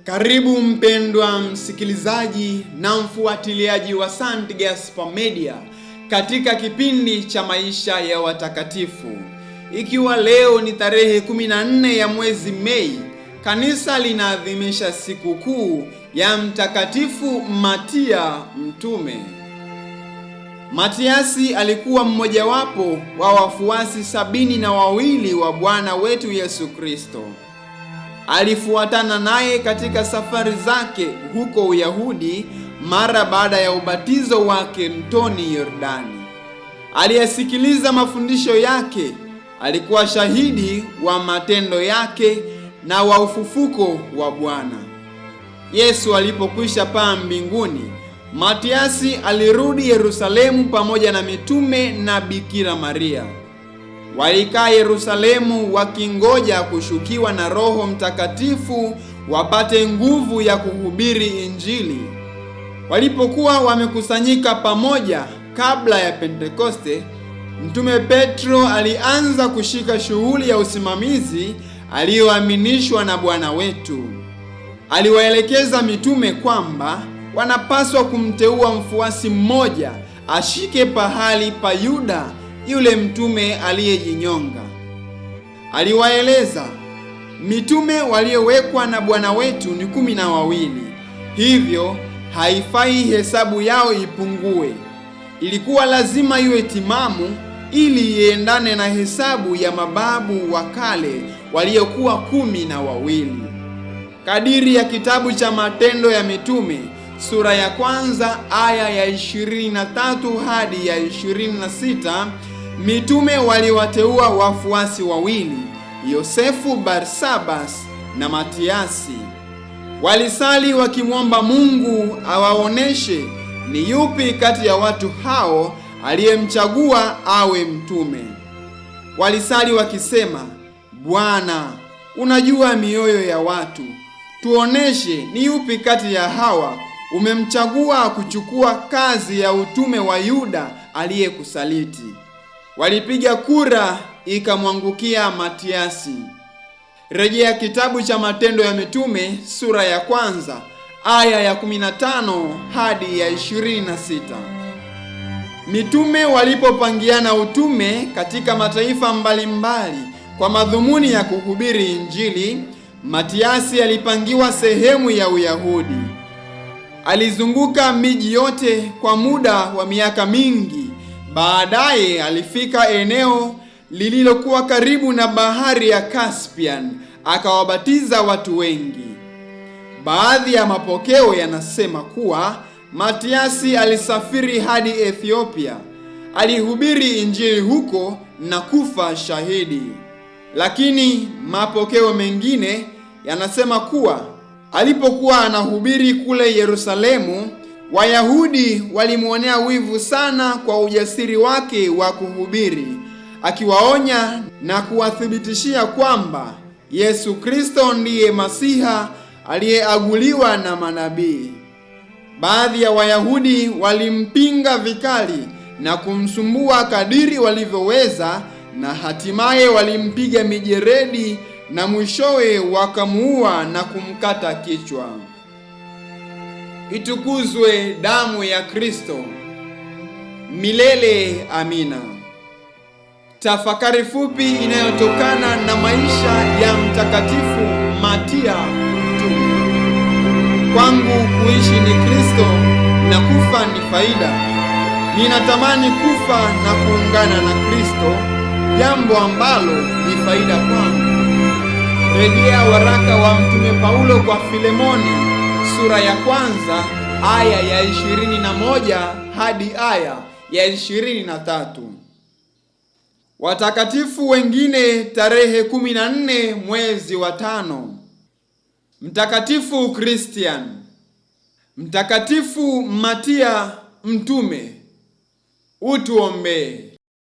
Karibu mpendwa msikilizaji na mfuatiliaji wa St. Gaspar Media katika kipindi cha maisha ya watakatifu. Ikiwa leo ni tarehe 14 ya mwezi Mei, kanisa linaadhimisha sikukuu ya Mtakatifu Matia Mtume. Matiasi alikuwa mmojawapo wa wafuasi 72 wa Bwana wetu Yesu Kristo. Alifuatana naye katika safari zake huko Uyahudi mara baada ya ubatizo wake mtoni Yordani. Aliyasikiliza mafundisho yake, alikuwa shahidi wa matendo yake na wa ufufuko wa Bwana. Yesu alipokwisha paa mbinguni, Matiasi alirudi Yerusalemu pamoja na mitume na Bikira Maria. Walikaa Yerusalemu wakingoja kushukiwa na Roho Mtakatifu wapate nguvu ya kuhubiri Injili. Walipokuwa wamekusanyika pamoja kabla ya Pentekoste, Mtume Petro alianza kushika shughuli ya usimamizi aliyoaminishwa na Bwana wetu. Aliwaelekeza mitume kwamba wanapaswa kumteua mfuasi mmoja ashike pahali pa Yuda yule mtume aliyejinyonga. Aliwaeleza, mitume waliowekwa na Bwana wetu ni 12, hivyo haifai hesabu yao ipungue. Ilikuwa lazima iwe timamu ili iendane na hesabu ya mababu wa kale waliokuwa 12. Kadiri ya kitabu cha Matendo ya Mitume sura ya kwanza aya ya 23 hadi ya 26, mitume waliwateua wafuasi 2, Yosefu Barsabas na Matiasi. Walisali wakimwomba Mungu awaoneshe ni yupi kati ya watu hao aliyemchagua awe mtume. Walisali wakisema, Bwana, unajua mioyo ya watu. Tuoneshe ni yupi kati ya hawa umemchagua kuchukua kazi ya utume wa Yuda aliyekusaliti. Walipiga kura, ikamwangukia Matiasi. Rejea kitabu cha Matendo ya Mitume sura ya kwanza aya ya 15 hadi ya 26. Mitume walipopangiana utume katika mataifa mbalimbali kwa madhumuni ya kuhubiri Injili, Matiasi alipangiwa sehemu ya Uyahudi. Alizunguka miji yote kwa muda wa miaka mingi. Baadaye alifika eneo lililokuwa karibu na bahari ya Caspian, akawabatiza watu wengi. Baadhi ya mapokeo yanasema kuwa Matiasi alisafiri hadi Ethiopia. Alihubiri Injili huko na kufa shahidi. Lakini mapokeo mengine yanasema kuwa alipokuwa anahubiri kule Yerusalemu, Wayahudi walimwonea wivu sana kwa ujasiri wake wa kuhubiri, akiwaonya na kuwathibitishia kwamba Yesu Kristo ndiye Masiha aliyeaguliwa na manabii. Baadhi ya Wayahudi walimpinga vikali na kumsumbua kadiri walivyoweza, na hatimaye walimpiga mijeredi na mwishowe wakamuua na kumkata kichwa. Itukuzwe damu ya Kristo! Milele amina. Tafakari fupi inayotokana na maisha ya Mtakatifu Matia Mtume. Kwangu kuishi ni Kristo na kufa ni faida. Ninatamani kufa na kuungana na Kristo, jambo ambalo ni faida kwangu. Rejea waraka wa Mtume Paulo kwa Filemoni sura ya kwanza aya ya 21 hadi aya ya 23. Watakatifu wengine tarehe 14 mwezi wa 5. Mtakatifu Christian, Mtakatifu Matia Mtume, utuombee.